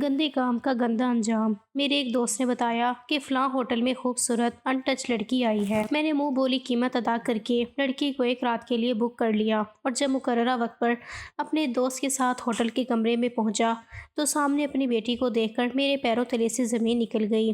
گندے کام کا گندا انجام۔ میرے ایک دوست نے بتایا کہ فلاں ہوٹل میں خوبصورت ان ٹچ لڑکی آئی ہے۔ میں نے منہ بولی قیمت ادا کر کے لڑکی کو ایک رات کے لیے بک کر لیا، اور جب مقررہ وقت پر اپنے دوست کے ساتھ ہوٹل کے کمرے میں پہنچا تو سامنے اپنی بیٹی کو دیکھ کر میرے پیروں تلے سے زمین نکل گئی۔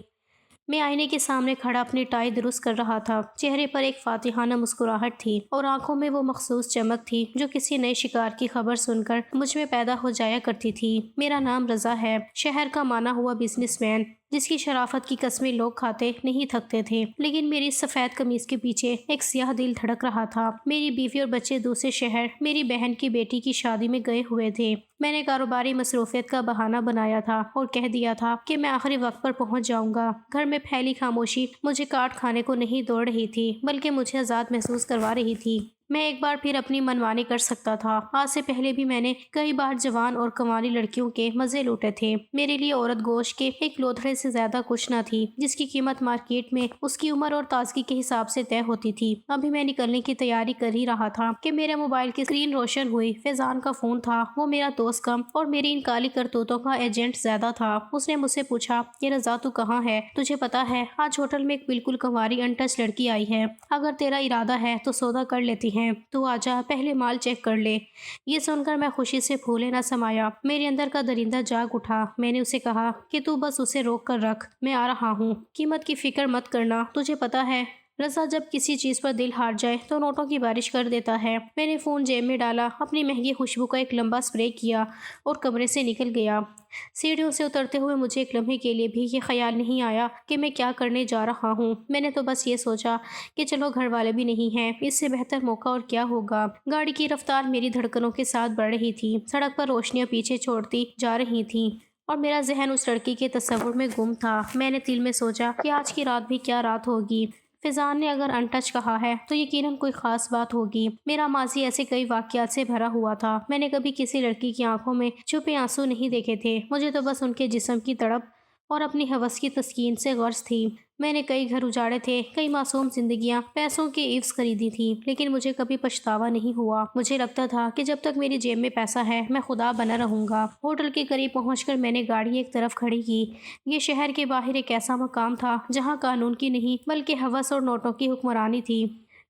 میں آئینے کے سامنے کھڑا اپنی ٹائی درست کر رہا تھا۔ چہرے پر ایک فاتحانہ مسکراہٹ تھی اور آنکھوں میں وہ مخصوص چمک تھی جو کسی نئے شکار کی خبر سن کر مجھ میں پیدا ہو جایا کرتی تھی۔ میرا نام رضا ہے، شہر کا مانا ہوا بزنس مین، جس کی شرافت کی قسمیں لوگ کھاتے نہیں تھکتے تھے، لیکن میری سفید قمیض کے پیچھے ایک سیاہ دل دھڑک رہا تھا۔ میری بیوی اور بچے دوسرے شہر میری بہن کی بیٹی کی شادی میں گئے ہوئے تھے۔ میں نے کاروباری مصروفیت کا بہانہ بنایا تھا اور کہہ دیا تھا کہ میں آخری وقت پر پہنچ جاؤں گا۔ گھر میں پھیلی خاموشی مجھے کاٹ کھانے کو نہیں دوڑ رہی تھی، بلکہ مجھے آزاد محسوس کروا رہی تھی۔ میں ایک بار پھر اپنی منمانی کر سکتا تھا۔ آج سے پہلے بھی میں نے کئی بار جوان اور کنواری لڑکیوں کے مزے لوٹے تھے۔ میرے لیے عورت گوشت کے ایک لوتھڑے سے زیادہ کچھ نہ تھی، جس کی قیمت مارکیٹ میں اس کی عمر اور تازگی کے حساب سے طے ہوتی تھی۔ ابھی میں نکلنے کی تیاری کر ہی رہا تھا کہ میرے موبائل کی اسکرین روشن ہوئی۔ فیضان کا فون تھا۔ وہ میرا دوست کم اور میری ان کالی کرتوتوں کا ایجنٹ زیادہ تھا۔ اس نے مجھ سے پوچھا کہ رضا تو کہاں ہے؟ تجھے پتا ہے آج ہوٹل میں ایک بالکل کنواری ان ٹچ لڑکی آئی ہے۔ اگر تیرا ارادہ ہے تو سودا کر لیتی ہیں۔ تو آجا، پہلے مال چیک کر لے۔ یہ سن کر میں خوشی سے پھولے نہ سمایا۔ میرے اندر کا درندہ جاگ اٹھا۔ میں نے اسے کہا کہ تو بس اسے روک کر رکھ، میں آ رہا ہوں۔ قیمت کی فکر مت کرنا، تجھے پتا ہے رضا جب کسی چیز پر دل ہار جائے تو نوٹوں کی بارش کر دیتا ہے۔ میں نے فون جیب میں ڈالا، اپنی مہنگی خوشبو کا ایک لمبا اسپرے کیا اور کمرے سے نکل گیا۔ سیڑھیوں سے اترتے ہوئے مجھے ایک لمحے کے لیے بھی یہ خیال نہیں آیا کہ میں کیا کرنے جا رہا ہوں۔ میں نے تو بس یہ سوچا کہ چلو گھر والے بھی نہیں ہیں، اس سے بہتر موقع اور کیا ہوگا۔ گاڑی کی رفتار میری دھڑکنوں کے ساتھ بڑھ رہی تھی۔ سڑک پر روشنیاں پیچھے چھوڑتی جا رہی تھیں اور میرا ذہن اس لڑکی کے تصور میں گم تھا۔ میں نے دل میں سوچا کہ آج کی رات بھی کیا رات ہوگی۔ فیضان نے اگر ان ٹچ کہا ہے تو یقیناً کوئی خاص بات ہوگی۔ میرا ماضی ایسے کئی واقعات سے بھرا ہوا تھا۔ میں نے کبھی کسی لڑکی کی آنکھوں میں چھپے آنسو نہیں دیکھے تھے۔ مجھے تو بس ان کے جسم کی تڑپ اور اپنی ہوس کی تسکین سے غرض تھی۔ میں نے کئی گھر اجاڑے تھے، کئی معصوم زندگیاں پیسوں کے عوض خریدی تھی، لیکن مجھے کبھی پچھتاوا نہیں ہوا۔ مجھے لگتا تھا کہ جب تک میری جیب میں پیسہ ہے میں خدا بنا رہوں گا۔ ہوٹل کے قریب پہنچ کر میں نے گاڑی ایک طرف کھڑی کی۔ یہ شہر کے باہر ایک ایسا مقام تھا جہاں قانون کی نہیں بلکہ ہوس اور نوٹوں کی حکمرانی تھی۔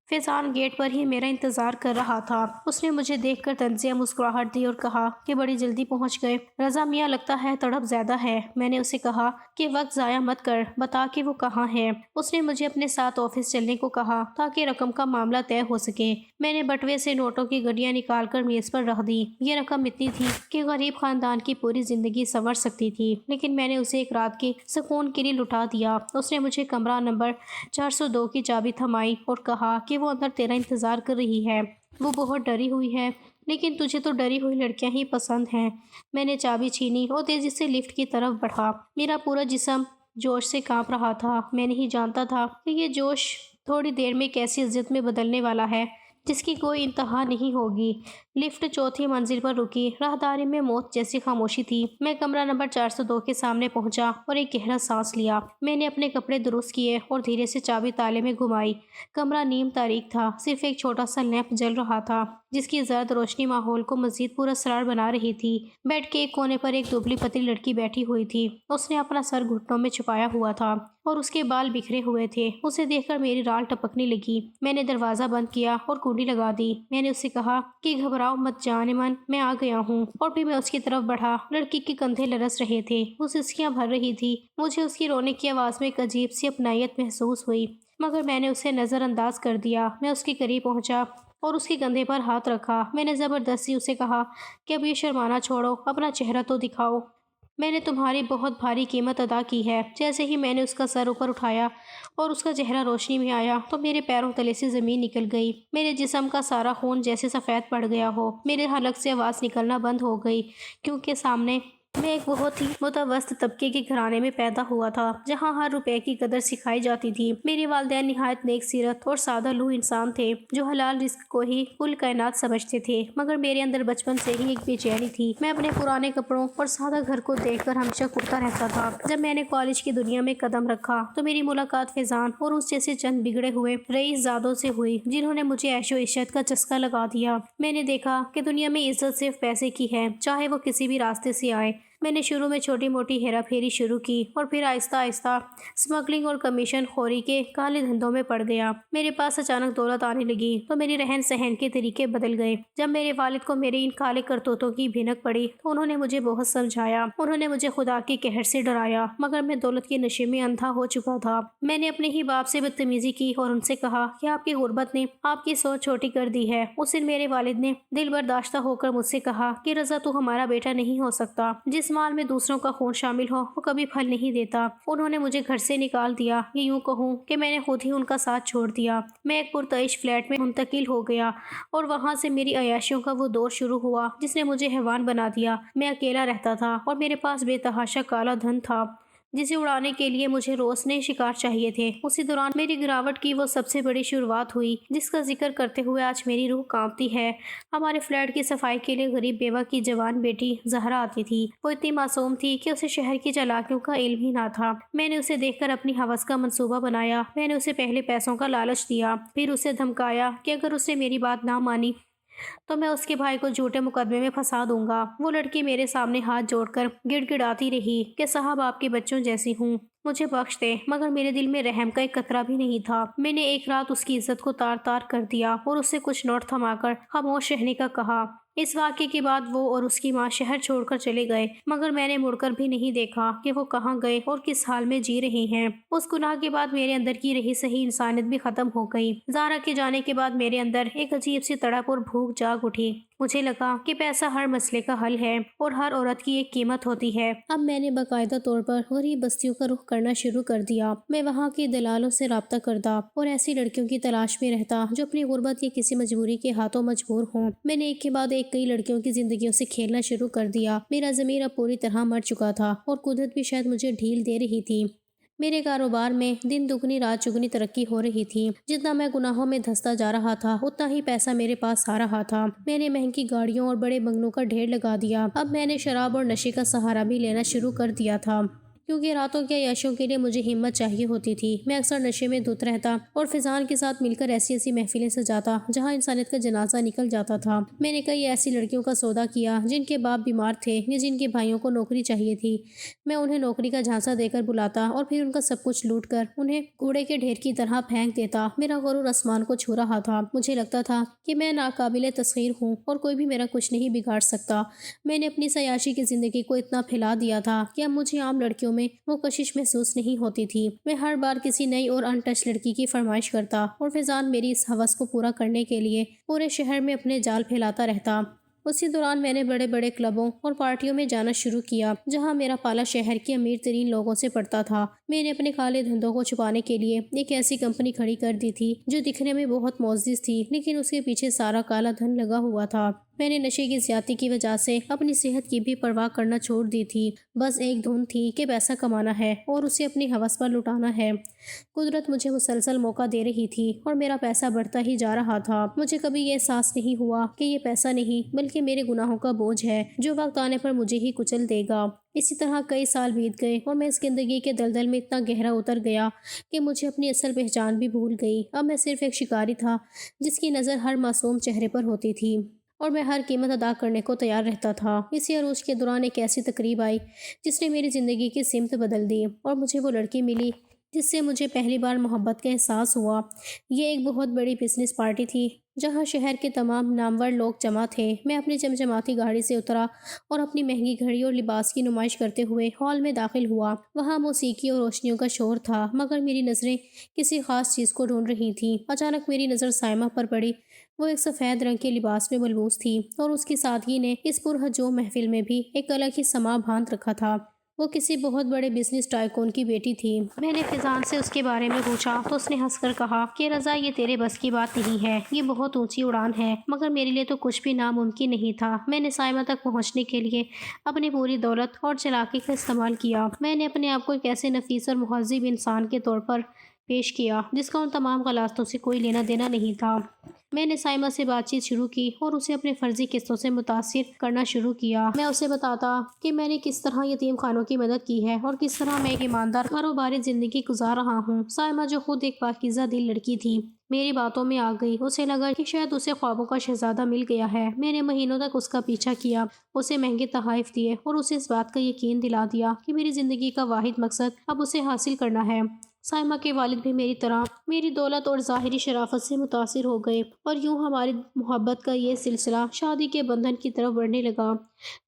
فیضان گیٹ پر ہی میرا انتظار کر رہا تھا۔ اس نے مجھے دیکھ کر طنزیہ مسکراہٹ دی اور کہا کہ بڑی جلدی پہنچ گئے۔ رضا میاں لگتا ہے تڑپ زیادہ ہے۔ میں نے اسے کہا کہ وقت ضائع مت کر، بتا کہ وہ کہاں ہے۔ اس نے مجھے اپنے ساتھ آفس چلنے کو کہا تاکہ رقم کا معاملہ طے ہو سکے۔ میں نے بٹوے سے نوٹوں کی گڈیاں نکال کر میز پر رکھ دی۔ یہ رقم اتنی تھی کہ غریب خاندان کی پوری زندگی سنور سکتی تھی، لیکن میں نے اسے ایک رات کے سکون کے لیے لٹا دیا۔ اس نے مجھے کمرہ نمبر 402 کی چابی تھمائی اور کہا کہ وہ اندر تیرا انتظار کر رہی ہے۔ وہ بہت ڈری ہوئی ہے، لیکن تجھے تو ڈری ہوئی لڑکیاں ہی پسند ہیں۔ میں نے چابی چھینی اور تیزی سے لفٹ کی طرف بڑھا۔ میرا پورا جسم جوش سے کانپ رہا تھا۔ میں نہیں جانتا تھا کہ یہ جوش تھوڑی دیر میں کیسی عزت میں بدلنے والا ہے جس کی کوئی انتہا نہیں ہوگی۔ لفٹ چوتھی منزل پر رکی۔ راہداری میں موت جیسی خاموشی تھی۔ میں کمرہ نمبر 402 کے سامنے پہنچا اور ایک گہرا سانس لیا۔ میں نے اپنے کپڑے درست کیے اور دھیرے سے چابی تالے میں گھمائی۔ کمرہ نیم تاریک تھا، صرف ایک چھوٹا سا لیمپ جل رہا تھا جس کی زرد روشنی ماحول کو مزید پراسرار بنا رہی تھی۔ بیڈ کے ایک کونے پر ایک دبلی پتلی لڑکی بیٹھی ہوئی تھی۔ اس نے اپنا سر گھٹنوں میں چھپایا ہوا تھا اور اس کے بال بکھرے ہوئے تھے۔ اسے دیکھ کر میری رال ٹپکنے لگی۔ میں نے دروازہ بند کیا اور کنڈی لگا دی۔ میں نے اسے کہا کہ گھبراؤ مت جان من، میں آ گیا ہوں، اور پھر میں اس کی طرف بڑھا۔ لڑکی کے کندھے لرز رہے تھے، وہ سسکیاں بھر رہی تھی۔ مجھے اس کی رونے کی آواز میں ایک عجیب سی اپنائیت محسوس ہوئی، مگر میں نے اسے نظر انداز کر دیا۔ میں اس کے قریب پہنچا اور اس کے کندھے پر ہاتھ رکھا۔ میں نے زبردستی اسے کہا کہ اب یہ شرمانا چھوڑو، اپنا چہرہ تو دکھاؤ۔ میں نے تمہاری بہت بھاری قیمت ادا کی ہے۔ جیسے ہی میں نے اس کا سر اوپر اٹھایا اور اس کا چہرہ روشنی میں آیا تو میرے پیروں تلے سے زمین نکل گئی۔ میرے جسم کا سارا خون جیسے سفید پڑ گیا ہو۔ میرے حلق سے آواز نکلنا بند ہو گئی، کیونکہ سامنے میں ایک بہت ہی متوسط طبقے کے گھرانے میں پیدا ہوا تھا جہاں ہر روپے کی قدر سکھائی جاتی تھی۔ میرے والدین نہایت نیک سیرت اور سادہ لوح انسان تھے جو حلال رزق کو ہی کل کائنات سمجھتے تھے، مگر میرے اندر بچپن سے ہی ایک بے چینی تھی۔ میں اپنے پرانے کپڑوں اور سادہ گھر کو دیکھ کر ہمیشہ کڑتا رہتا تھا۔ جب میں نے کالج کی دنیا میں قدم رکھا تو میری ملاقات فیضان اور اس جیسے چند بگڑے ہوئے رئیس زادوں سے ہوئی جنہوں نے مجھے عیش و عشرت کا چسکا لگا دیا۔ میں نے دیکھا کہ دنیا میں عزت صرف پیسے کی ہے، چاہے وہ کسی بھی راستے سے آئے۔ میں نے شروع میں چھوٹی موٹی ہیرا پھیری شروع کی اور پھر آہستہ آہستہ اسمگلنگ اور کمیشن خوری کے کالے دھندوں میں پڑ گیا۔ میرے پاس اچانک دولت آنے لگی تو میری رہن سہن کے طریقے بدل گئے۔ جب میرے والد کو میرے ان کالے کرتوتوں کی بھنک پڑی تو انہوں نے مجھے بہت سمجھایا۔ انہوں نے مجھے خدا کے قہر سے ڈرایا، مگر میں دولت کے نشے میں اندھا ہو چکا تھا۔ میں نے اپنے ہی باپ سے بدتمیزی کی اور ان سے کہا کہ آپ کی غربت نے آپ کی سوچ چھوٹی کر دی ہے۔ اس دن میرے والد نے دل برداشتہ ہو کر مجھ سے کہا کہ رضا تو ہمارا بیٹا نہیں ہو سکتا۔ جس مال میں دوسروں کا خون شامل ہو وہ کبھی پھل نہیں دیتا۔ انہوں نے مجھے گھر سے نکال دیا، یہ یوں کہوں کہ میں نے خود ہی ان کا ساتھ چھوڑ دیا۔ میں ایک پرتعیش فلیٹ میں منتقل ہو گیا اور وہاں سے میری عیاشیوں کا وہ دور شروع ہوا جس نے مجھے حیوان بنا دیا۔ میں اکیلا رہتا تھا اور میرے پاس بے تحاشا کالا دھن تھا جسے اڑانے کے لیے مجھے روز نئے شکار چاہیے تھے۔ اسی دوران میری گراوٹ کی وہ سب سے بڑی شروعات ہوئی جس کا ذکر کرتے ہوئے آج میری روح کانپتی ہے۔ ہمارے فلیٹ کی صفائی کے لیے غریب بیوہ کی جوان بیٹی زہرا آتی تھی۔ وہ اتنی معصوم تھی کہ اسے شہر کی چالاکیوں کا علم ہی نہ تھا۔ میں نے اسے دیکھ کر اپنی ہوس کا منصوبہ بنایا۔ میں نے اسے پہلے پیسوں کا لالچ دیا، پھر اسے دھمکایا کہ اگر اس نے میری بات نہ مانی تو میں اس کے بھائی کو جھوٹے مقدمے میں پھنسا دوں گا۔ وہ لڑکی میرے سامنے ہاتھ جوڑ کر گڑ گڑاتی رہی کہ صاحب آپ کے بچوں جیسی ہوں، مجھے بخش دے، مگر میرے دل میں رحم کا ایک قطرہ بھی نہیں تھا۔ میں نے ایک رات اس کی عزت کو تار تار کر دیا اور اس سے کچھ نوٹ تھما کر خاموش رہنے کا کہا۔ اس واقعے کے بعد وہ اور اس کی ماں شہر چھوڑ کر چلے گئے، مگر میں نے مڑ کر بھی نہیں دیکھا کہ وہ کہاں گئے اور کس حال میں جی رہے ہیں۔ اس گناہ کے بعد میرے اندر کی رہی صحیح انسانیت بھی ختم ہو گئی۔ زہرا کے جانے کے بعد میرے اندر ایک عجیب سی تڑپ اور بھوک جاگ اٹھی۔ مجھے لگا کہ پیسہ ہر مسئلے کا حل ہے اور ہر عورت کی ایک قیمت ہوتی ہے۔ اب میں نے باقاعدہ طور پر غریب بستیوں کا رخ کرنا شروع کر دیا۔ میں وہاں کے دلالوں سے رابطہ کرتا اور ایسی لڑکیوں کی تلاش میں رہتا جو اپنی غربت یا کسی مجبوری کے ہاتھوں مجبور ہوں۔ میں نے ایک کے بعد ایک کئی لڑکیوں کی زندگیوں سے کھیلنا شروع کر دیا۔ میرا ضمیر اب پوری طرح مر چکا تھا اور قدرت بھی شاید مجھے ڈھیل دے رہی تھی۔ میرے کاروبار میں دن دگنی رات چگنی ترقی ہو رہی تھی۔ جتنا میں گناہوں میں دھستا جا رہا تھا اتنا ہی پیسہ میرے پاس آ رہا تھا۔ میں نے مہنگی گاڑیوں اور بڑے بنگلوں کا ڈھیر لگا دیا۔ اب میں نے شراب اور نشے کا سہارا بھی لینا شروع کر دیا تھا، کیونکہ راتوں کے عیاشیوں کے لیے مجھے ہمت چاہیے ہوتی تھی۔ میں اکثر نشے میں دھت رہتا اور فضان کے ساتھ مل کر ایسی ایسی محفلیں سجاتا جہاں انسانیت کا جنازہ نکل جاتا تھا۔ میں نے کئی ایسی لڑکیوں کا سودا کیا جن کے باپ بیمار تھے یا جن کے بھائیوں کو نوکری چاہیے تھی۔ میں انہیں نوکری کا جھانسا دے کر بلاتا اور پھر ان کا سب کچھ لوٹ کر انہیں کوڑے کے ڈھیر کی طرح پھینک دیتا۔ میرا غرور آسمان کو چھو رہا تھا۔ مجھے لگتا تھا کہ میں ناقابل تسخیر ہوں اور کوئی بھی میرا کچھ نہیں بگاڑ سکتا۔ میں نے اپنی عیاشی کی زندگی کو اتنا پھیلا دیا تھا کہ اب مجھے عام لڑکیوں میں وہ کشش محسوس نہیں ہوتی تھی۔ میں ہر بار کسی نئی اور ان ٹچ لڑکی کی فرمائش کرتا اور فضان میری اس ہوس کو پورا کرنے کے لیے پورے شہر میں اپنے جال پھیلاتا رہتا۔ اسی دوران میں نے بڑے بڑے کلبوں اور پارٹیوں میں جانا شروع کیا جہاں میرا پالا شہر کے امیر ترین لوگوں سے پڑتا تھا۔ میں نے اپنے کالے دھندوں کو چھپانے کے لیے ایک ایسی کمپنی کھڑی کر دی تھی جو دکھنے میں بہت معزز تھی لیکن اس کے پیچھے سارا کالا دھن لگا ہوا تھا۔ میں نے نشے کی زیادتی کی وجہ سے اپنی صحت کی بھی پرواہ کرنا چھوڑ دی تھی۔ بس ایک دھن تھی کہ پیسہ کمانا ہے اور اسے اپنی ہوس پر لٹانا ہے۔ قدرت مجھے مسلسل موقع دے رہی تھی اور میرا پیسہ بڑھتا ہی جا رہا تھا۔ مجھے کبھی یہ احساس نہیں ہوا کہ یہ پیسہ نہیں بلکہ میرے گناہوں کا بوجھ ہے جو وقت آنے پر مجھے ہی کچل دے گا۔ اسی طرح کئی سال بیت گئے اور میں اس زندگی کے دلدل میں اتنا گہرا اتر گیا کہ مجھے اپنی اصل پہچان بھی بھول گئی۔ اب میں صرف ایک شکاری تھا جس کی نظر ہر معصوم چہرے پر ہوتی تھی اور میں ہر قیمت ادا کرنے کو تیار رہتا تھا۔ اسی عروج کے دوران ایک ایسی تقریب آئی جس نے میری زندگی کی سمت بدل دی اور مجھے وہ لڑکی ملی جس سے مجھے پہلی بار محبت کا احساس ہوا۔ یہ ایک بہت بڑی بزنس پارٹی تھی جہاں شہر کے تمام نامور لوگ جمع تھے۔ میں اپنی چمچماتی گاڑی سے اترا اور اپنی مہنگی گھڑی اور لباس کی نمائش کرتے ہوئے ہال میں داخل ہوا۔ وہاں موسیقی اور روشنیوں کا شور تھا مگر میری نظریں کسی خاص چیز کو ڈھونڈ رہی تھیں۔ اچانک میری نظر سائمہ پر پڑی۔ وہ ایک سفید رنگ کے لباس میں ملبوس تھی اور اس کی سادگی نے اس پرہجوم محفل میں بھی ایک الگ ہی سما باندھ رکھا تھا۔ وہ کسی بہت بڑے بزنس ٹائکون کی بیٹی تھی۔ میں نے فضان سے اس کے بارے میں پوچھا تو اس نے ہنس کر کہا کہ رضا یہ تیرے بس کی بات نہیں ہے، یہ بہت اونچی اڑان ہے، مگر میرے لیے تو کچھ بھی ناممکن نہیں تھا۔ میں نے سائمہ تک پہنچنے کے لیے اپنی پوری دولت اور چلاکی کا استعمال کیا۔ میں نے اپنے آپ کو ایک ایسے نفیس اور مہذب انسان کے طور پر پیش کیا جس کا ان تمام غلاظتوں سے کوئی لینا دینا نہیں تھا۔ میں نے سائمہ سے بات چیت شروع کی اور اسے اپنے فرضی قصوں سے متاثر کرنا شروع کیا۔ میں اسے بتاتا کہ میں نے کس طرح یتیم خانوں کی مدد کی ہے اور کس طرح میں ایک ایماندار کاروباری زندگی گزار رہا ہوں۔ سائمہ جو خود ایک پاکیزہ دل لڑکی تھی میری باتوں میں آ گئی۔ اسے لگا کہ شاید اسے خوابوں کا شہزادہ مل گیا ہے۔ میں نے مہینوں تک اس کا پیچھا کیا، اسے مہنگے تحائف دیے اور اسے اس بات کا یقین دلا دیا کہ میری زندگی کا واحد مقصد اب اسے حاصل کرنا ہے۔ سائمہ کے والد بھی میری طرح میری دولت اور ظاہری شرافت سے متاثر ہو گئے اور یوں ہماری محبت کا یہ سلسلہ شادی کے بندھن کی طرف بڑھنے لگا۔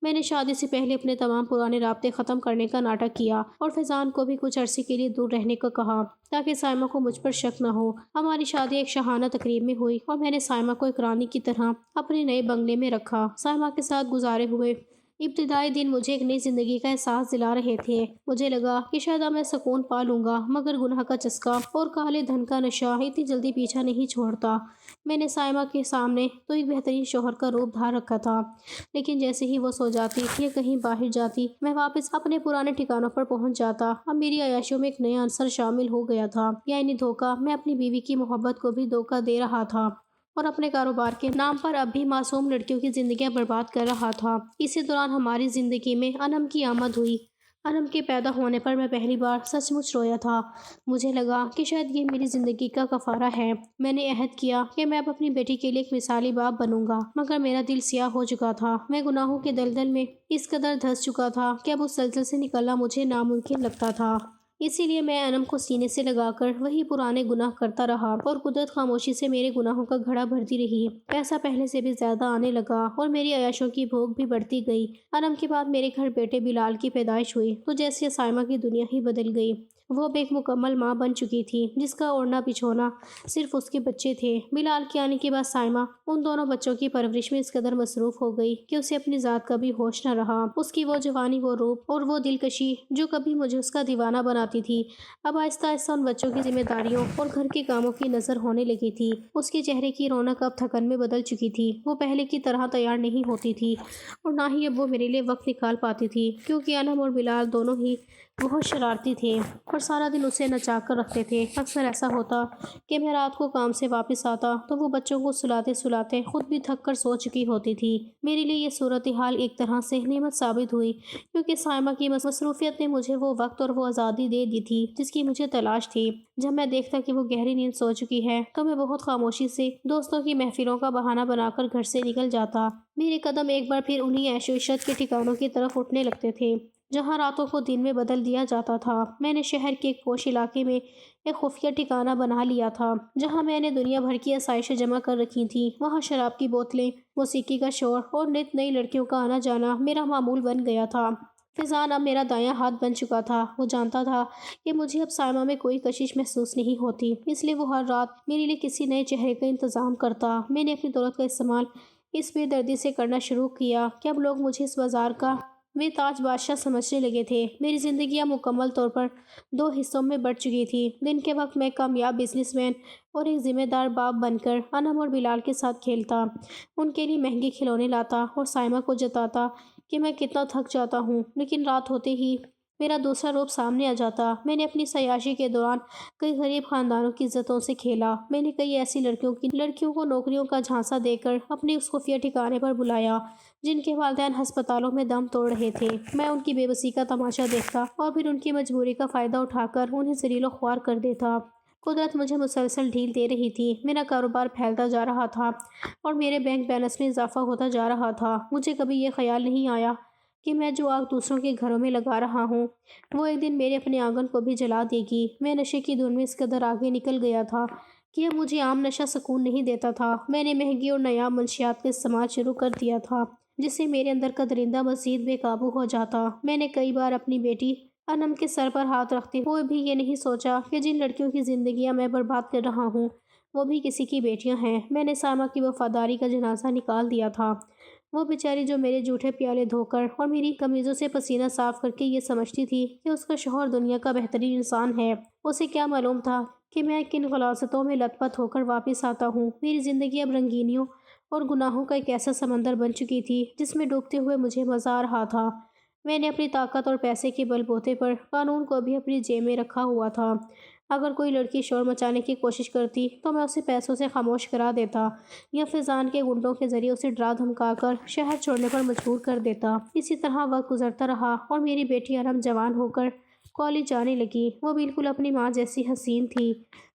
میں نے شادی سے پہلے اپنے تمام پرانے رابطے ختم کرنے کا ناٹک کیا اور فیضان کو بھی کچھ عرصے کے لیے دور رہنے کو کہا تاکہ سائمہ کو مجھ پر شک نہ ہو۔ ہماری شادی ایک شاہانہ تقریب میں ہوئی اور میں نے سائمہ کو ایک رانی کی طرح اپنے نئے بنگلے میں رکھا۔ سائمہ کے ساتھ گزارے ہوئے ابتدائی دن مجھے ایک نئی زندگی کا احساس دلا رہے تھے۔ مجھے لگا کہ شاید اب میں سکون پا لوں گا، مگر گناہ کا چسکا اور کالے دھن کا نشہ اتنی جلدی پیچھا نہیں چھوڑتا۔ میں نے سائمہ کے سامنے تو ایک بہترین شوہر کا روپ دھار رکھا تھا، لیکن جیسے ہی وہ سو جاتی یا کہیں باہر جاتی میں واپس اپنے پرانے ٹھکانوں پر پہنچ جاتا۔ اب میری عیاشیوں میں ایک نیا عنصر شامل ہو گیا تھا، یعنی دھوکہ۔ میں اپنی بیوی کی محبت کو بھی دھوکہ دے رہا تھا اور اپنے کاروبار کے نام پر اب بھی معصوم لڑکیوں کی زندگیاں برباد کر رہا تھا۔ اسی دوران ہماری زندگی میں انم کی آمد ہوئی۔ انم کے پیدا ہونے پر میں پہلی بار سچ مچ رویا تھا۔ مجھے لگا کہ شاید یہ میری زندگی کا کفارہ ہے۔ میں نے عہد کیا کہ میں اب اپنی بیٹی کے لیے ایک مثالی باپ بنوں گا، مگر میرا دل سیاہ ہو چکا تھا۔ میں گناہوں کے دلدل میں اس قدر دھنس چکا تھا کہ اب اس دلدل سے نکلنا مجھے ناممکن لگتا تھا۔ اسی لیے میں انم کو سینے سے لگا کر وہی پرانے گناہ کرتا رہا اور قدرت خاموشی سے میرے گناہوں کا گھڑا بھرتی رہی۔ پیسہ پہلے سے بھی زیادہ آنے لگا اور میری عیاشوں کی بھوک بھی بڑھتی گئی۔ انم کے بعد میرے گھر بیٹے بلال کی پیدائش ہوئی تو جیسے سائمہ کی دنیا ہی بدل گئی۔ وہ اب ایک مکمل ماں بن چکی تھی جس کا اوڑھنا بچھونا صرف اس کے بچے تھے۔ بلال کے آنے کے بعد سائمہ ان دونوں بچوں کی پرورش میں اس قدر مصروف ہو گئی کہ اسے اپنی ذات کا بھی ہوش نہ رہا۔ اس کی وہ جوانی، وہ روپ اور وہ دلکشی جو کبھی مجھے اس کا دیوانہ بناتی تھی، اب آہستہ آہستہ ان بچوں کی ذمہ داریوں اور گھر کے کاموں کی نظر ہونے لگی تھی۔ اس کے چہرے کی رونق اب تھکن میں بدل چکی تھی۔ وہ پہلے کی طرح تیار نہیں ہوتی تھی اور نہ ہی اب وہ میرے لیے وقت نکال پاتی تھی، کیونکہ انم اور بلال دونوں ہی بہت شرارتی تھے اور سارا دن اسے نچا کر رکھتے تھے۔ اکثر ایسا ہوتا کہ میں رات کو کام سے واپس آتا تو وہ بچوں کو سلاتے سلاتے خود بھی تھک کر سو چکی ہوتی تھی۔ میرے لیے یہ صورتحال ایک طرح سے نعمت ثابت ہوئی، کیونکہ سائمہ کی مصروفیت نے مجھے وہ وقت اور وہ آزادی دے دی تھی جس کی مجھے تلاش تھی۔ جب میں دیکھتا کہ وہ گہری نیند سو چکی ہے تو میں بہت خاموشی سے دوستوں کی محفلوں کا بہانہ بنا کر گھر سے نکل جاتا۔ میرے قدم ایک بار پھر انہی عیش و عشرت کے ٹھکانوں کی طرف اٹھنے لگتے تھے جہاں راتوں کو دن میں بدل دیا جاتا تھا۔ میں نے شہر کے ایک پوش علاقے میں ایک خفیہ ٹھکانہ بنا لیا تھا جہاں میں نے دنیا بھر کی آسائشیں جمع کر رکھی تھیں۔ وہاں شراب کی بوتلیں، موسیقی کا شور اور نت نئی لڑکیوں کا آنا جانا میرا معمول بن گیا تھا۔ فیضان اب میرا دایاں ہاتھ بن چکا تھا۔ وہ جانتا تھا کہ مجھے اب سائمہ میں کوئی کشش محسوس نہیں ہوتی، اس لیے وہ ہر رات میرے لیے کسی نئے چہرے کا انتظام کرتا۔ میں نے اپنی دولت کا استعمال اس بے دردی سے کرنا شروع کیا کہ اب لوگ مجھے اس بازار کا بے تاج بادشاہ سمجھنے لگے تھے۔ میری زندگی اب مکمل طور پر دو حصوں میں بٹ چکی تھی۔ دن کے وقت میں کامیاب بزنس مین اور ایک ذمہ دار باپ بن کر انم اور بلال کے ساتھ کھیلتا، ان کے لیے مہنگے کھلونے لاتا اور سائمہ کو جتاتا کہ میں کتنا تھک جاتا ہوں، لیکن رات ہوتے ہی میرا دوسرا روپ سامنے آ جاتا۔ میں نے اپنی عیاشی کے دوران کئی غریب خاندانوں کی عزتوں سے کھیلا۔ میں نے کئی ایسی لڑکیوں کو نوکریوں کا جھانسا دے کر اپنے اس خفیہ ٹھکانے پر بلایا جن کے والدین ہسپتالوں میں دم توڑ رہے تھے۔ میں ان کی بے بسی کا تماشا دیکھتا اور پھر ان کی مجبوری کا فائدہ اٹھا کر انہیں ذلیل و خوار کر دیتا۔ قدرت مجھے مسلسل ڈھیل دے رہی تھی۔ میرا کاروبار پھیلتا جا رہا تھا اور میرے بینک بیلنس میں اضافہ ہوتا جا رہا تھا۔ مجھے کبھی یہ خیال نہیں آیا کہ میں جو آگ دوسروں کے گھروں میں لگا رہا ہوں وہ ایک دن میرے اپنے آنگن کو بھی جلا دے گی۔ میں نشے کی دھن میں اس قدر آگے نکل گیا تھا کہ اب مجھے عام نشہ سکون نہیں دیتا تھا۔ میں نے مہنگی اور نایاب منشیات کا استعمال شروع کر دیا تھا جس سے میرے اندر کا درندہ مزید بے قابو ہو جاتا۔ میں نے کئی بار اپنی بیٹی انم کے سر پر ہاتھ رکھتے ہوئے بھی یہ نہیں سوچا کہ جن لڑکیوں کی زندگیاں میں برباد کر رہا ہوں وہ بھی کسی کی بیٹیاں ہیں۔ میں نے سائمہ کی وفاداری کا جنازہ نکال دیا تھا، وہ بیچاری جو میرے جھوٹے پیالے دھو کر اور میری قمیضوں سے پسینہ صاف کر کے یہ سمجھتی تھی کہ اس کا شوہر دنیا کا بہترین انسان ہے۔ اسے کیا معلوم تھا کہ میں کن غلاظتوں میں لت پت ہو کر واپس آتا ہوں۔ میری زندگی اب رنگینیوں اور گناہوں کا ایک ایسا سمندر بن چکی تھی جس میں ڈوبتے ہوئے مجھے مزہ آ رہا تھا۔ میں نے اپنی طاقت اور پیسے کے بل بوتے پر قانون کو بھی اپنی جیب میں رکھا ہوا تھا۔ اگر کوئی لڑکی شور مچانے کی کوشش کرتی تو میں اسے پیسوں سے خاموش کرا دیتا یا فیضان کے گنڈوں کے ذریعے اسے ڈرا دھمکا کر شہر چھوڑنے پر مجبور کر دیتا۔ اسی طرح وقت گزرتا رہا اور میری بیٹی انم جوان ہو کر کالج جانے لگی۔ وہ بالکل اپنی ماں جیسی حسین تھی۔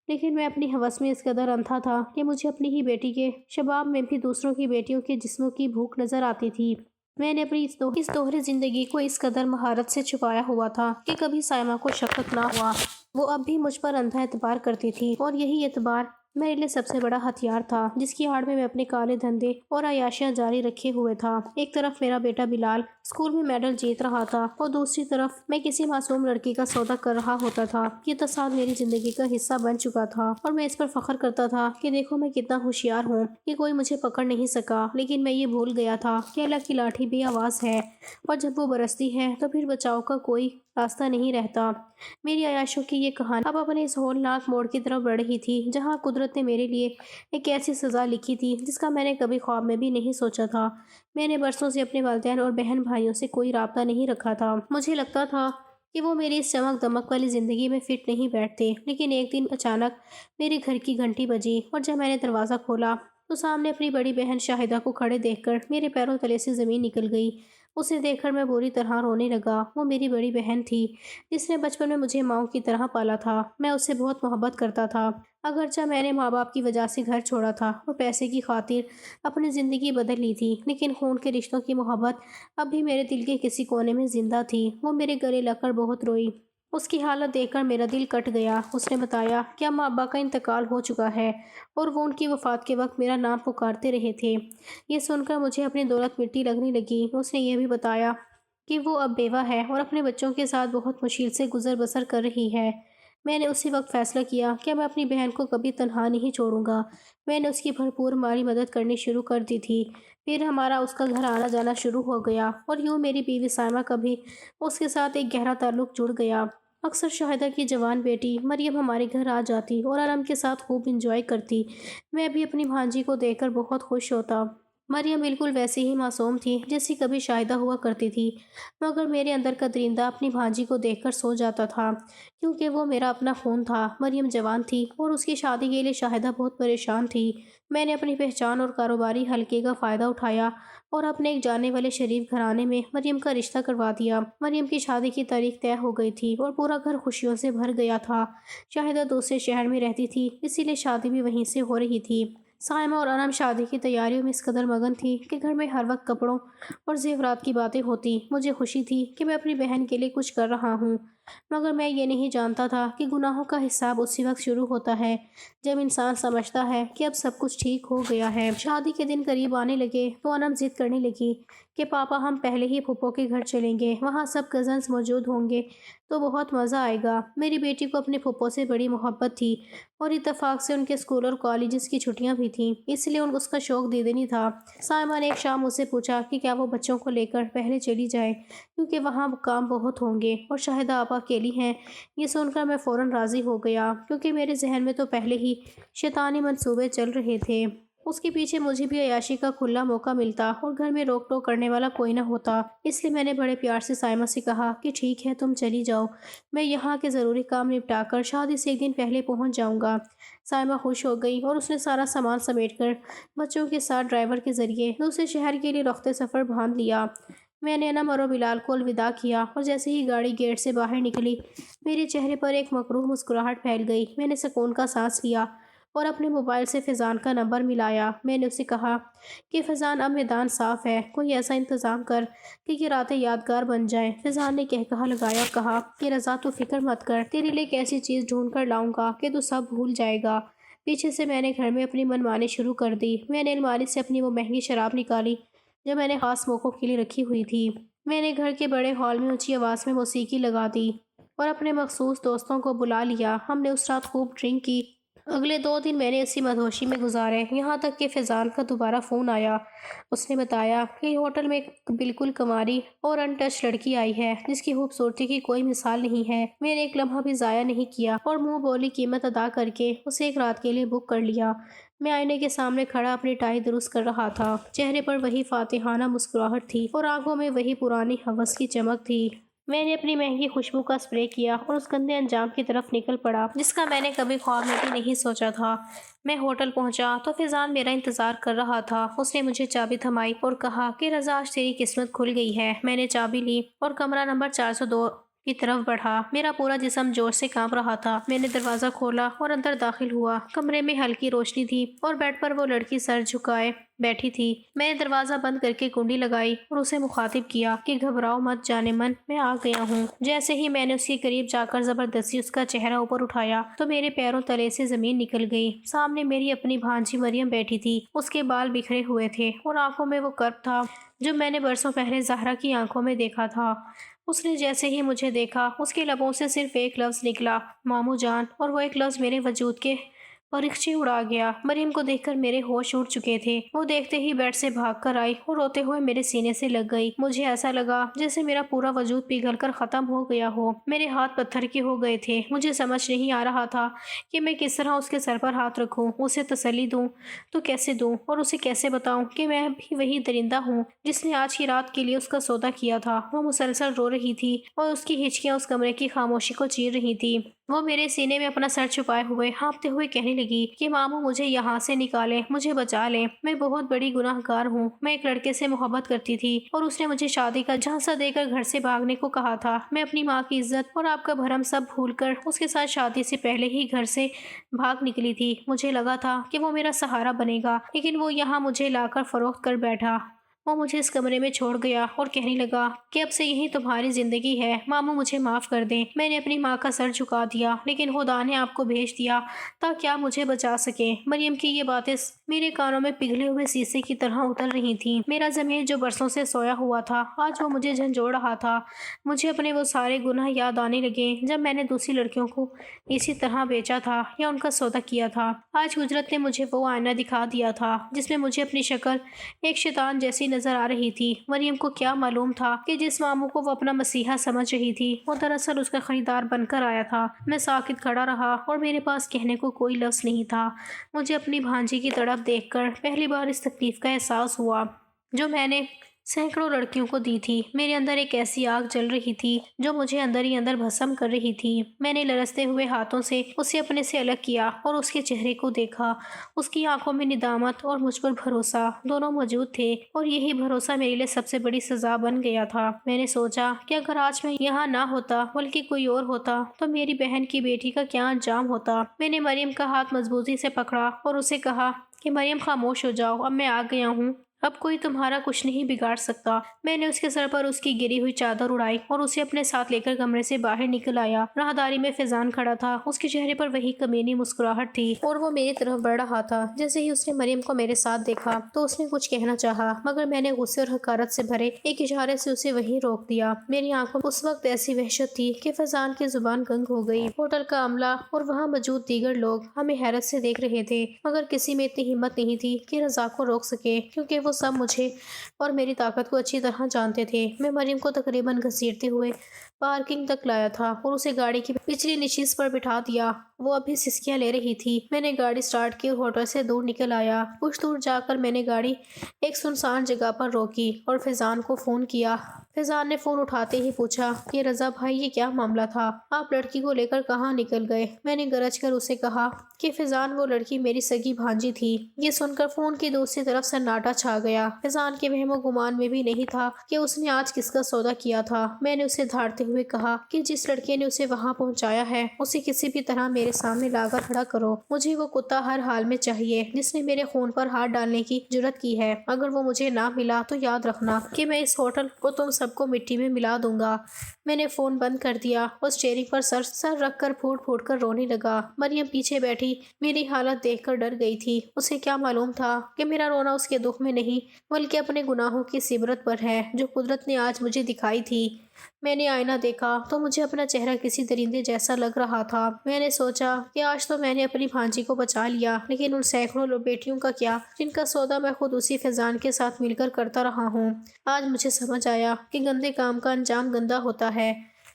لیکن میں اپنی ہوس میں اس قدر اندھا تھا کہ مجھے اپنی ہی بیٹی کے شباب میں بھی دوسروں کی بیٹیوں کے جسموں کی بھوک نظر آتی تھی۔ میں نے اپنی اس دوہری زندگی کو اس قدر مہارت سے چھپایا ہوا تھا کہ کبھی سائمہ کو شک نہ ہوا۔ وہ اب بھی مجھ پر اندھا اعتبار کرتی تھی، اور یہی اعتبار میرے لیے سب سے بڑا ہتھیار تھا جس کی آڑ میں اپنے کالے دھندے اور عیاشیاں جاری رکھے ہوئے تھا۔ ایک طرف میرا بیٹا بلال اسکول میں میڈل جیت رہا تھا، اور دوسری طرف میں کسی معصوم لڑکی کا سودا کر رہا ہوتا تھا۔ یہ تصاد میری زندگی کا حصہ بن چکا تھا، اور میں اس پر فخر کرتا تھا کہ دیکھو میں کتنا ہوشیار ہوں کہ کوئی مجھے پکڑ نہیں سکا۔ لیکن میں یہ بھول گیا تھا کہ اللہ کی لاٹھی بے آواز ہے، اور جب وہ برستی ہے تو پھر بچاؤ کا کوئی راستہ نہیں رہتا۔ میری عیاشوں کی یہ کہانی اب اپنے اس ہولناک موڑ کی طرف بڑھ رہی تھی، جہاں قدرت نے میرے لیے ایک ایسی سزا لکھی تھی جس کا میں نے کبھی خواب میں بھی نہیں سوچا تھا۔ میں نے برسوں سے اپنے والدین اور بہن بھائیوں سے کوئی رابطہ نہیں رکھا تھا۔ مجھے لگتا تھا کہ وہ میری اس چمک دمک والی زندگی میں فٹ نہیں بیٹھتے۔ لیکن ایک دن اچانک میرے گھر کی گھنٹی بجی، اور جب میں نے دروازہ کھولا تو سامنے اپنی بڑی بہن شاہدہ کو کھڑے دیکھ کر میرے پیروں تلے سے زمین نکل گئی۔ اسے دیکھ کر میں بری طرح رونے لگا۔ وہ میری بڑی بہن تھی جس نے بچپن میں مجھے ماؤں کی طرح پالا تھا۔ میں اس سے بہت محبت کرتا تھا، اگرچہ میں نے ماں باپ کی وجہ سے گھر چھوڑا تھا اور پیسے کی خاطر اپنی زندگی بدل لی تھی، لیکن خون کے رشتوں کی محبت اب بھی میرے دل کے کسی کونے میں زندہ تھی۔ وہ میرے گلے لگ کر بہت روئی۔ اس کی حالت دیکھ کر میرا دل کٹ گیا۔ اس نے بتایا کہ اماں ابا کا انتقال ہو چکا ہے، اور وہ ان کی وفات کے وقت میرا نام پکارتے رہے تھے۔ یہ سن کر مجھے اپنی دولت مٹی لگنے لگی۔ اس نے یہ بھی بتایا کہ وہ اب بیوہ ہے اور اپنے بچوں کے ساتھ بہت مشکل سے گزر بسر کر رہی ہے۔ میں نے اسی وقت فیصلہ کیا کہ میں اپنی بہن کو کبھی تنہا نہیں چھوڑوں گا۔ میں نے اس کی بھرپور مالی مدد کرنی شروع کر دی تھی۔ پھر ہمارا اس کا گھر آنا جانا شروع ہو گیا، اور یوں میری بیوی سائمہ کا بھی اس کے ساتھ ایک گہرا تعلق جڑ گیا۔ اکثر شاہدہ کی جوان بیٹی مریم ہمارے گھر آ جاتی اور آرام کے ساتھ خوب انجوائے کرتی۔ میں بھی اپنی بھانجی کو دیکھ کر بہت خوش ہوتا۔ مریم بالکل ویسی ہی معصوم تھی جیسی کبھی شاہدہ ہوا کرتی تھی، مگر میرے اندر کا درندہ اپنی بھانجی کو دیکھ کر سو جاتا تھا، کیونکہ وہ میرا اپنا خون تھا۔ مریم جوان تھی اور اس کی شادی کے لیے شاہدہ بہت پریشان تھی۔ میں نے اپنی پہچان اور کاروباری حلقے کا فائدہ اٹھایا اور اپنے ایک جانے والے شریف گھرانے میں مریم کا رشتہ کروا دیا۔ مریم کی شادی کی تاریخ طے ہو گئی تھی اور پورا گھر خوشیوں سے بھر گیا تھا۔ شاہدہ دوسرے شہر میں رہتی تھی، اسی لیے شادی بھی وہیں سے ہو رہی تھی۔ سائمہ اور انم شادی کی تیاریوں میں اس قدر مگن تھی کہ گھر میں ہر وقت کپڑوں اور زیورات کی باتیں ہوتی۔ مجھے خوشی تھی کہ میں اپنی بہن کے لیے کچھ کر رہا ہوں، مگر میں یہ نہیں جانتا تھا کہ گناہوں کا حساب اسی وقت شروع ہوتا ہے جب انسان سمجھتا ہے کہ اب سب کچھ ٹھیک ہو گیا ہے۔ شادی کے دن قریب آنے لگے تو انم ضد کرنے لگی کہ پاپا ہم پہلے ہی پھپھو کے گھر چلیں گے، وہاں سب کزنز موجود ہوں گے تو بہت مزہ آئے گا۔ میری بیٹی کو اپنے پھپھو سے بڑی محبت تھی، اور اتفاق سے ان کے اسکول اور کالجز کی چھٹیاں بھی تھیں، اس لیے اس کا شوق دیدنی تھا۔ سائمہ نے ایک شام مجھ سے پوچھا کہ کیا وہ بچوں کو لے کر پہلے چلی جائے، کیونکہ وہاں کام بہت ہوں گے اور شاہدہ آپا اکیلی ہیں۔ یہ سن کر میں فوراً راضی ہو گیا، کیونکہ میرے ذہن میں تو پہلے ہی شیطانی منصوبے چل رہے تھے۔ اس کے پیچھے مجھے بھی عیاشی کا کھلا موقع ملتا اور گھر میں روک ٹوک کرنے والا کوئی نہ ہوتا، اس لیے میں نے بڑے پیار سے سائمہ سے کہا کہ ٹھیک ہے تم چلی جاؤ، میں یہاں کے ضروری کام نپٹا کر شادی سے ایک دن پہلے پہنچ جاؤں گا۔ سائمہ خوش ہو گئی اور اس نے سارا سامان سمیٹ کر بچوں کے ساتھ ڈرائیور کے ذریعے دوسرے شہر کے لیے رخت سفر باندھ لیا۔ میں نے انم اور بلال کو الوداع کیا، اور جیسے ہی گاڑی گیٹ سے باہر نکلی میرے چہرے پر ایک مکروہ مسکراہٹ پھیل گئی۔ میں نے سکون کا سانس لیا اور اپنے موبائل سے فیضان کا نمبر ملایا۔ میں نے اسے کہا کہ فیضان اب میدان صاف ہے، کوئی ایسا انتظام کر کہ یہ راتیں یادگار بن جائیں۔ فیضان نے کہا لگایا کہا کہ رضا تو فکر مت کر، تیرے لیے ایک ایسی چیز ڈھونڈ کر لاؤں گا کہ تو سب بھول جائے گا۔ پیچھے سے میں نے گھر میں اپنی من مانی شروع کر دی۔ میں نے الماری سے اپنی وہ مہنگی شراب نکالی جو میں نے خاص موقعوں کے لیے رکھی ہوئی تھی۔ میں نے گھر کے بڑے ہال میں اونچی آواز میں موسیقی لگا دی اور اپنے مخصوص دوستوں کو بلا لیا۔ ہم نے اس رات خوب ڈرنک کی۔ اگلے 2 دن میں نے اسی مدہوشی میں گزارے، یہاں تک کہ فیضان کا دوبارہ فون آیا۔ اس نے بتایا کہ ہوٹل میں ایک بالکل کنواری اور ان ٹچ لڑکی آئی ہے جس کی خوبصورتی کی کوئی مثال نہیں ہے۔ میں نے ایک لمحہ بھی ضائع نہیں کیا اور منہ بولی قیمت ادا کر کے اسے ایک رات کے لیے بک کر لیا۔ میں آئینے کے سامنے کھڑا اپنی ٹائی درست کر رہا تھا، چہرے پر وہی فاتحانہ مسکراہٹ تھی اور آنکھوں میں وہی پرانی ہوس کی چمک تھی۔ میں نے اپنی مہنگی خوشبو کا اسپرے کیا اور اس گندے انجام کی طرف نکل پڑا جس کا میں نے کبھی خواب میں بھی نہیں سوچا تھا۔ میں ہوٹل پہنچا تو فیضان میرا انتظار کر رہا تھا۔ اس نے مجھے چابی تھمائی اور کہا کہ رضا آج تیری قسمت کھل گئی ہے۔ میں نے چابی لی اور کمرہ نمبر 402 کی طرف بڑھا۔ میرا پورا جسم جوش سے کانپ رہا تھا۔ میں نے دروازہ کھولا اور اندر داخل ہوا۔ کمرے میں ہلکی روشنی تھی اور بیڈ پر وہ لڑکی سر جھکائے بیٹھی تھی۔ میں نے دروازہ بند کر کے کنڈی لگائی اور اسے مخاطب کیا کہ گھبراؤ مت جانے من، میں آ گیا ہوں۔ جیسے ہی میں نے اس کے قریب جا کر زبردستی اس کا چہرہ اوپر اٹھایا تو میرے پیروں تلے سے زمین نکل گئی۔ سامنے میری اپنی بھانجی مریم بیٹھی تھی۔ اس کے بال بکھرے ہوئے تھے اور آنکھوں میں وہ کرب تھا جو میں نے برسوں پہلے زہرا کی آنکھوں میں دیکھا تھا۔ اس نے جیسے ہی مجھے دیکھا اس کے لبوں سے صرف ایک لفظ نکلا، مامو جان، اور وہ ایک لفظ میرے وجود کے پرخچے اڑا گیا۔ مریم کو دیکھ کر میرے ہوش اڑ چکے تھے۔ وہ دیکھتے ہی بیڈ سے بھاگ کر آئی اور روتے ہوئے میرے سینے سے لگ گئی۔ مجھے ایسا لگا جیسے میرا پورا وجود پگھل کر ختم ہو گیا ہو۔ میرے ہاتھ پتھر کے ہو گئے تھے۔ مجھے سمجھ نہیں آ رہا تھا کہ میں کس طرح اس کے سر پر ہاتھ رکھوں، اسے تسلی دوں تو کیسے دوں، اور اسے کیسے بتاؤں کہ میں بھی وہی درندہ ہوں جس نے آج کی رات کے لیے اس کا سودا کیا تھا۔ وہ مسلسل رو رہی تھی اور اس کی ہچکیاں اس کمرے کی خاموشی کو چیر رہی تھی۔ وہ میرے سینے میں اپنا سر چھپائے ہوئے ہانپتے ہوئے کہنے لگی کہ مامو مجھے یہاں سے نکالیں، مجھے بچا لیں، میں بہت بڑی گناہ گار ہوں۔ میں ایک لڑکے سے محبت کرتی تھی اور اس نے مجھے شادی کا جھانسا دے کر گھر سے بھاگنے کو کہا تھا۔ میں اپنی ماں کی عزت اور آپ کا بھرم سب بھول کر اس کے ساتھ شادی سے پہلے ہی گھر سے بھاگ نکلی تھی۔ مجھے لگا تھا کہ وہ میرا سہارا بنے گا، لیکن وہ یہاں مجھے لا کر فروخت کر بیٹھا۔ وہ مجھے اس کمرے میں چھوڑ گیا اور کہنے لگا کہ اب سے یہی تمہاری زندگی ہے، مامو مجھے معاف کر دیں۔ میں نے اپنی ماں کا سر جھکا دیا، لیکن خدا نے آپ کو بھیج دیا تاکہ آپ مجھے بچا سکیں۔ مریم کی یہ باتیں میرے کانوں میں پگھلے ہوئے سیسے کی طرح اتر رہی تھیں۔ میرا ضمیر جو برسوں سے سویا ہوا تھا آج وہ مجھے جھنجھوڑ رہا تھا۔ مجھے اپنے وہ سارے گناہ یاد آنے لگے جب میں نے دوسری لڑکیوں کو اسی طرح بیچا تھا یا ان کا سودا کیا تھا۔ آج قدرت نے مجھے وہ آئینہ دکھا دیا تھا جس میں مجھے اپنی شکل ایک شیطان جیسی نظر آ رہی تھی۔ مریم کو کیا معلوم تھا کہ جس ماموں کو وہ اپنا مسیحا سمجھ رہی تھی وہ دراصل اس کا خریدار بن کر آیا تھا۔ میں ساکت کھڑا رہا اور میرے پاس کہنے کو کوئی لفظ نہیں تھا۔ مجھے اپنی بھانجی کی تڑپ دیکھ کر پہلی بار اس تکلیف کا احساس ہوا جو میں نے سینکڑوں لڑکیوں کو دی تھی۔ میرے اندر ایک ایسی آگ جل رہی تھی جو مجھے اندر ہی اندر بھسم کر رہی تھی۔ میں نے لرزتے ہوئے ہاتھوں سے اسے اپنے سے الگ کیا اور اس کے چہرے کو دیکھا۔ اس کی آنکھوں میں ندامت اور مجھ پر بھروسہ دونوں موجود تھے، اور یہی بھروسہ میرے لیے سب سے بڑی سزا بن گیا تھا۔ میں نے سوچا کہ اگر آج میں یہاں نہ ہوتا بلکہ کوئی اور ہوتا تو میری بہن کی بیٹی کا کیا انجام ہوتا۔ میں نے مریم کا ہاتھ مضبوطی سے پکڑا اور اسے کہا کہ مریم خاموش ہو جاؤ، اب میں آ گیا ہوں، اب کوئی تمہارا کچھ نہیں بگاڑ سکتا۔ میں نے اس کے سر پر اس کی گری ہوئی چادر اڑائی اور اسے اپنے ساتھ لے کر کمرے سے باہر نکل آیا۔ راہداری میں فیضان کھڑا تھا، اس کے چہرے پر وہی کمینی مسکراہٹ تھی اور وہ میری طرف بڑھ رہا تھا۔ جیسے ہی اس نے مریم کو میرے ساتھ دیکھا تو اس نے کچھ کہنا چاہا، مگر میں نے غصے اور حقارت سے بھرے ایک اشارے سے اسے وہیں روک دیا۔ میری آنکھوں میں اس وقت ایسی وحشت تھی کہ فیضان کی زبان گنگ ہو گئی۔ ہوٹل کا عملہ اور وہاں موجود دیگر لوگ ہمیں حیرت سے دیکھ رہے تھے، مگر کسی میں اتنی ہمت نہیں تھی کہ رضا کو روک سکے، کیونکہ وہ سب مجھے اور میری طاقت کو اچھی طرح جانتے تھے۔ میں مریم کو تقریباً گھسیٹتے ہوئے پارکنگ تک لایا تھا اور اسے گاڑی کی پچھلی نشست پر بٹھا دیا۔ وہ ابھی سسکیاں لے رہی تھی۔ میں نے گاڑی سٹارٹ کی اور ہوٹل سے دور نکل آیا۔ کچھ دور جا کر میں نے گاڑی ایک سنسان جگہ پر روکی اور فیضان کو فون کیا۔ فیضان نے فون اٹھاتے ہی پوچھا کہ رضا بھائی، یہ کیا معاملہ تھا؟ آپ لڑکی کو لے کر کہاں نکل گئے؟ میں نے گرج کر اسے کہا کہ فیضان، وہ لڑکی میری سگی بھانجی تھی۔ یہ سن کر فون کی دوسری طرف سناٹا چھا گیا۔ فیضان کے وہم و گمان میں بھی نہیں تھا کہ اس نے آج کس کا سودا کیا تھا۔ میں نے اسے دھاڑتے ہوئے کہا کہ جس لڑکے نے اسے وہاں پہنچایا ہے اسے کسی بھی طرح میرے سامنے لا کر کھڑا کرو۔ مجھے وہ کتا ہر حال میں چاہیے جس نے میرے خون پر ہاتھ ڈالنے کی جرات کی ہے۔ اگر وہ مجھے نہ ملا تو یاد رکھنا کہ میں اس ہوٹل کو تم سب کو مٹی میں ملا دوں گا۔ میں نے فون بند کر دیا اور اسٹیئرنگ پر سر رکھ کر پھوٹ پھوٹ کر رونے لگا۔ مریم پیچھے بیٹھی میری حالت دیکھ کر ڈر گئی تھی۔ اسے کیا معلوم تھا کہ میرا رونا اس کے دکھ میں نہیں بلکہ اپنے گناہوں کی عبرت پر ہے جو قدرت نے آج مجھے دکھائی تھی۔ میں نے آئینہ دیکھا تو مجھے اپنا چہرہ کسی درندے جیسا لگ رہا تھا۔ میں نے سوچا کہ آج تو میں نے اپنی بھانجی کو بچا لیا، لیکن ان سینکڑوں بیٹیوں کا کیا جن کا سودا میں خود اسی فیضان کے ساتھ مل کر کرتا رہا ہوں۔ آج مجھے سمجھ آیا کہ گندے کام کا انجام گندا ہوتا ہے۔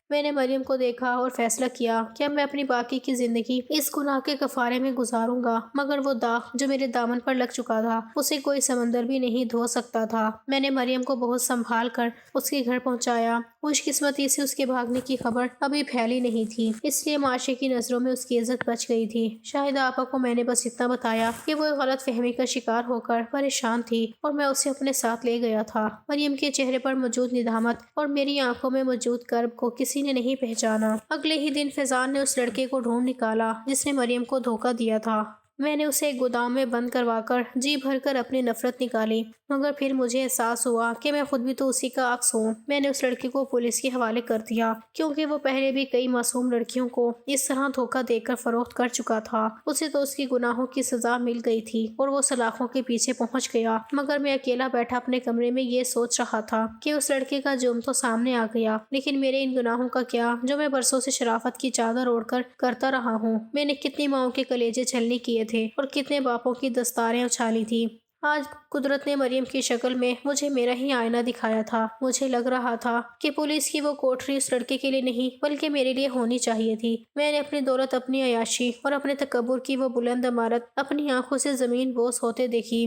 میں نے مریم کو دیکھا اور فیصلہ کیا کہ اب میں اپنی باقی کی زندگی اس گناہ کے کفارے میں گزاروں گا، مگر وہ داغ جو میرے دامن پر لگ چکا تھا اسے کوئی سمندر بھی نہیں دھو سکتا تھا۔ میں نے مریم کو بہت سنبھال کر اس کے گھر پہنچایا خوش قسمتی سے اس کے بھاگنے کی خبر ابھی پھیلی نہیں تھی، اس لیے معاشرے کی نظروں میں اس کی عزت بچ گئی تھی۔ شاہدہ آپا کو میں نے بس اتنا بتایا کہ وہ ایک غلط فہمی کا شکار ہو کر پریشان تھی اور میں اسے اپنے ساتھ لے گیا تھا۔ مریم کے چہرے پر موجود ندامت اور میری آنکھوں میں موجود کرب کو کسی نے نہیں پہچانا۔ اگلے ہی دن فیضان نے اس لڑکے کو ڈھونڈ نکالا جس نے مریم کو دھوکہ دیا تھا۔ میں نے اسے ایک گودام میں بند کروا کر جی بھر کر اپنی نفرت نکالی، مگر پھر مجھے احساس ہوا کہ میں خود بھی تو اسی کا عکس ہوں۔ میں نے اس لڑکے کو پولیس کے حوالے کر دیا کیونکہ وہ پہلے بھی کئی معصوم لڑکیوں کو اس طرح دھوکہ دے کر فروخت کر چکا تھا۔ اسے تو اس کی گناہوں کی سزا مل گئی تھی اور وہ سلاخوں کے پیچھے پہنچ گیا، مگر میں اکیلا بیٹھا اپنے کمرے میں یہ سوچ رہا تھا کہ اس لڑکے کا جرم تو سامنے آ گیا، لیکن میرے ان گناہوں کا کیا جو میں برسوں سے شرافت کی چادر اوڑھ کر کرتا رہا ہوں۔ میں نے کتنی ماؤں کے کلیجے چھلنی کیے تھے اور کتنے باپوں کی دستاریں اچھالی تھی۔ آج قدرت نے مریم کی شکل میں مجھے میرا ہی آئینہ دکھایا تھا۔ مجھے لگ رہا تھا کہ پولیس کی وہ کوٹری اس لڑکے کے لیے نہیں بلکہ میرے لیے ہونی چاہیے تھی۔ میں نے اپنی دولت، اپنی عیاشی اور اپنے تکبر کی وہ بلند عمارت اپنی آنکھوں سے زمین بوس ہوتے دیکھی۔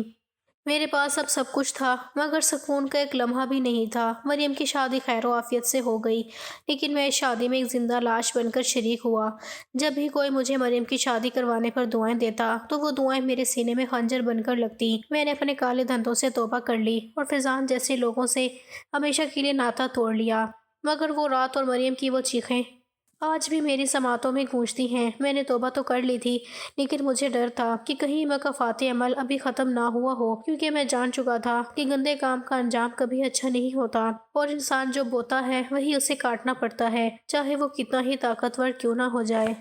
میرے پاس اب سب کچھ تھا مگر سکون کا ایک لمحہ بھی نہیں تھا۔ مریم کی شادی خیر و عافیت سے ہو گئی، لیکن میں اس شادی میں ایک زندہ لاش بن کر شریک ہوا۔ جب بھی کوئی مجھے مریم کی شادی کروانے پر دعائیں دیتا تو وہ دعائیں میرے سینے میں خنجر بن کر لگتی۔ میں نے اپنے کالے دھندوں سے توبہ کر لی اور فیضان جیسے لوگوں سے ہمیشہ کے لیے ناطہ توڑ لیا، مگر وہ رات اور مریم کی وہ چیخیں آج بھی میری سماعتوں میں گونجتی ہیں۔ میں نے توبہ تو کر لی تھی، لیکن مجھے ڈر تھا کہ کہیں مکافات عمل ابھی ختم نہ ہوا ہو، کیونکہ میں جان چکا تھا کہ گندے کام کا انجام کبھی اچھا نہیں ہوتا اور انسان جو بوتا ہے وہی اسے کاٹنا پڑتا ہے، چاہے وہ کتنا ہی طاقتور کیوں نہ ہو جائے۔